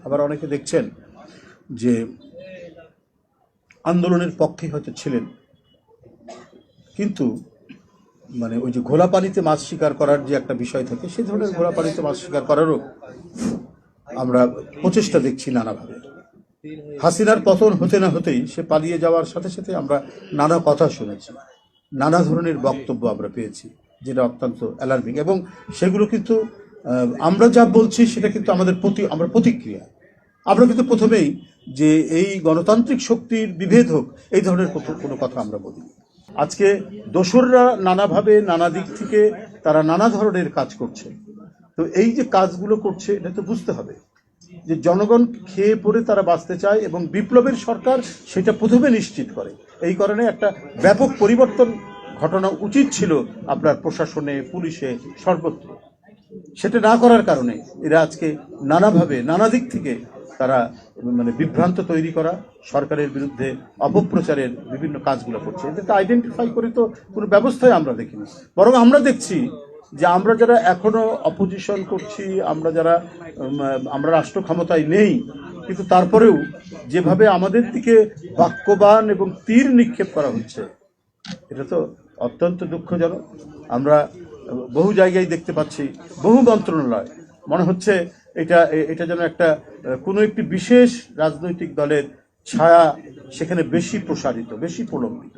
আবার অনেকে দেখছেন যে আন্দোলনের পক্ষে হয়তো ছিলেন, কিন্তু মানে ওই যে ঘোলা পানিতে মাছ শিকার করার যে একটা বিষয় থাকে, সেই ধরনের ঘোলা পানিতে মাছ শিকার করারও আমরা প্রচেষ্টা দেখছি নানাভাবে। হাসিনার পতন হতে না হতেই সে পালিয়ে যাওয়ার সাথে সাথে আমরা নানা কথা শুনেছি, নানা ধরনের বক্তব্য আমরা পেয়েছি, যেটা অত্যন্ত অ্যালার্মিং। এবং সেগুলো কিন্তু আমরা যা বলছি সেটা কিন্তু আমাদের আমরা প্রতিক্রিয়া। আমরা কিন্তু প্রথমেই যে এই গণতান্ত্রিক শক্তির বিভেদ হোক এই ধরনের কোনো কথা আমরা বলি। আজকে দোসররা নানাভাবে নানা দিক থেকে তারা নানা ধরনের কাজ করছে। তো এই যে কাজগুলো করছে এটা তো বুঝতে হবে যে জনগণ খেয়ে পড়ে তারা বাঁচতে চায়, এবং বিপ্লবের সরকার সেটা প্রথমে নিশ্চিত করে। এই কারণে একটা ব্যাপক পরিবর্তন ঘটানো উচিত ছিল আপনার প্রশাসনে, পুলিশে, সর্বত্র। সেটা না করার কারণে এরা আজকে নানাভাবে নানা দিক থেকে তারা মানে বিভ্রান্ত তৈরি করা, সরকারের বিরুদ্ধে অপপ্রচারের বিভিন্ন কাজগুলো করছে। এদেরকে আইডেন্টিফাই করে তো কোনো ব্যবস্থায় আমরা দেখিনি, বরং আমরা দেখছি যে আমরা যারা এখনো অপোজিশন করছি, আমরা রাষ্ট্র ক্ষমতায় নেই, কিন্তু তারপরেও যেভাবে আমাদের দিকে বাক্যবান এবং তীর নিক্ষেপ করা হচ্ছে, এটা তো অত্যন্ত দুঃখজনক। আমরা বহু জায়গায় দেখতে পাচ্ছি, বহু মন্ত্রণালয় মনে হচ্ছে এটা যেন একটা কোনো একটি বিশেষ রাজনৈতিক দলের ছায়া সেখানে বেশি প্রসারিত, বেশি প্রলম্বিত।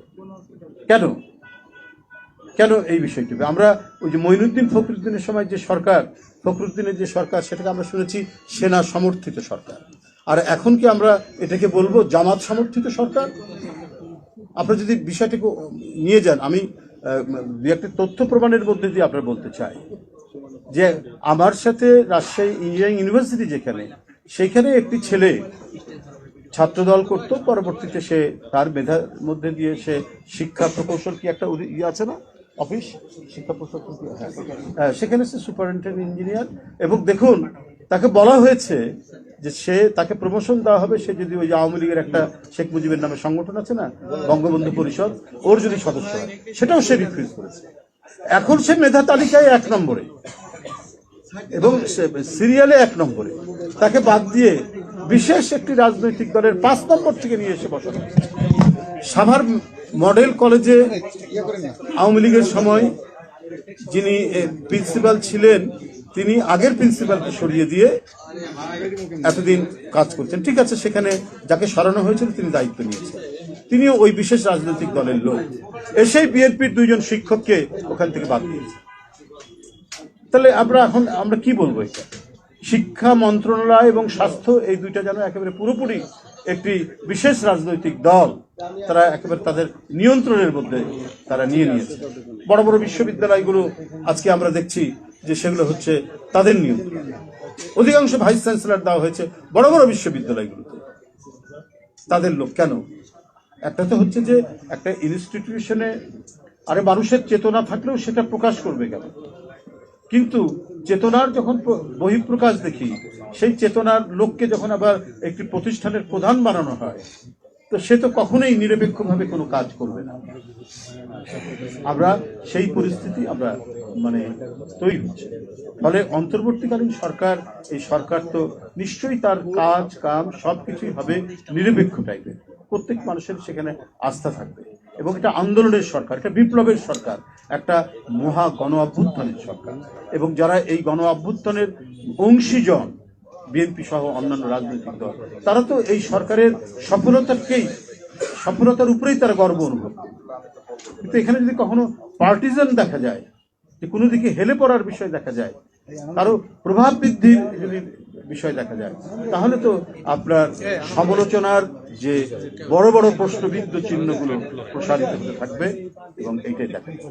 কেন এই বিষয়টি? আমরা ওই যে মঈনুদ্দিন ফখরুদ্দিনের সময় যে সরকার, ফখরুদ্দিনের যে সরকার, সেটাকে আমরা শুনেছি সেনা সমর্থিত সরকার। আর এখন কি আমরা এটাকে বলবো জামাত সমর্থিত সরকার? আপনারা যদি বিষয়টিকে নিয়ে যান, আমি দু একটা তথ্য প্রমাণের মধ্যে দিয়ে আপনারা বলতে চাই যে আমার সাথে রাজশাহী ইঞ্জিনিয়ারিং ইউনিভার্সিটি যেখানে, সেখানে একটি ছেলে ছাত্রদল করত, পরবর্তীতে সে তার মেধার মধ্যে দিয়ে সে শিক্ষা প্রকৌশল কি একটা আছে না অফিস, শিক্ষা প্রকৌশল, হ্যাঁ, সেখানে সে সুপারিনটেন্ডেন্ট ইঞ্জিনিয়ার। এবং দেখুন, তাকে বলা হয়েছে যে তাকে প্রমোশন দেওয়া হবে সে যদি ওই আওয়ামী লীগের একটা শেখ মুজিবের নামে সংগঠন আছে না, বঙ্গবন্ধু পরিষদ, ওর যদি সদস্য হয়, সেটাও সে রিফিউজ করেছে। এখন সে মেধা তালিকায় 1 নম্বরে এবং সিরিয়ালে 1 নম্বরে। তাকে বাদ দিয়ে বিশেষ একটি রাজনৈতিক দলের 5 নম্বর থেকে নিয়ে এসে বসানো। সাভার মডেল কলেজে আওয়ামী লীগের সময় যিনি প্রিন্সিপাল ছিলেন, তিনি আগের প্রিন্সিপালকে সরিয়ে দিয়ে এতদিন কাজ করছেন। ঠিক আছে, সেখানে যাকে সরানো হয়েছিল তিনি দায়িত্ব নিয়েছেন, তিনিও ওই বিশেষ রাজনৈতিক দলের লোক। এসেই বিএনপির 2 জন শিক্ষককে ওখান থেকে বাদ দিয়েছে। তাহলে আমরা কি বলবো? এটা শিক্ষা মন্ত্রণালয় এবং স্বাস্থ্য, এই দুইটা যেন একেবারে পুরোপুরি একটি বিশেষ রাজনৈতিক দল তারা একেবারে তাদের নিয়ন্ত্রণের মধ্যে তারা নিয়ে নিয়েছে। বড় বড় বিশ্ববিদ্যালয়গুলো আজকে আমরা দেখছি যে সেগুলো হচ্ছে তাদের নিয়ন্ত্রণ। অধিকাংশ ভাইস চ্যান্সেলর দেওয়া হয়েছে বড় বড় বিশ্ববিদ্যালয়গুলোতে তাদের লোক। কেন? একটা তো হচ্ছে যে একটা ইনস্টিটিউশনে আরে মানুষের চেতনা থাকলেও সেটা প্রকাশ করবে কেন? কিন্তু চেতনার যখন বহিঃপ্রকাশ দেখি, সেই চেতনার লোককে যখন আবার একটি প্রতিষ্ঠানের প্রধান বানানো হয়, তো সে তো কখনোই নিরপেক্ষভাবে কোনো কাজ করবে না। আমরা সেই পরিস্থিতি আমরা তৈরি হচ্ছে। ফলে অন্তর্বর্তীকালীন সরকার, এই সরকার তো নিশ্চয়ই তার কাম সবকিছুই হবে নিরপেক্ষ টাইপের, প্রত্যেক মানুষের সেখানে আস্থা থাকবে। এবং এটা আন্দোলনের সরকার, এটা বিপ্লবের সরকার, একটা মহা গণ অভ্যুত্থানের সরকার। এবং যারা এই গণ অভ্যুত্থানের অংশীজন, বিএনপি সহ অন্যান্য রাজনৈতিক দল, তারা তো এই সরকারের সফলতার উপরেই তারা গর্ব অনুভব করে। কিন্তু এখানে যদি কখনো পার্টিজান দেখা যায়, যে কোনো দিকে হেলে পড়ার বিষয় দেখা যায়, কারো প্রভাব বৃদ্ধির যদি বিষয় দেখা যায়, তাহলে তো আপনার সমালোচনার যে বড় বড় প্রশ্নবিদ্ধ চিহ্নগুলো প্রসারিত হতে থাকবে, এবং এইটাই দেখা যায়।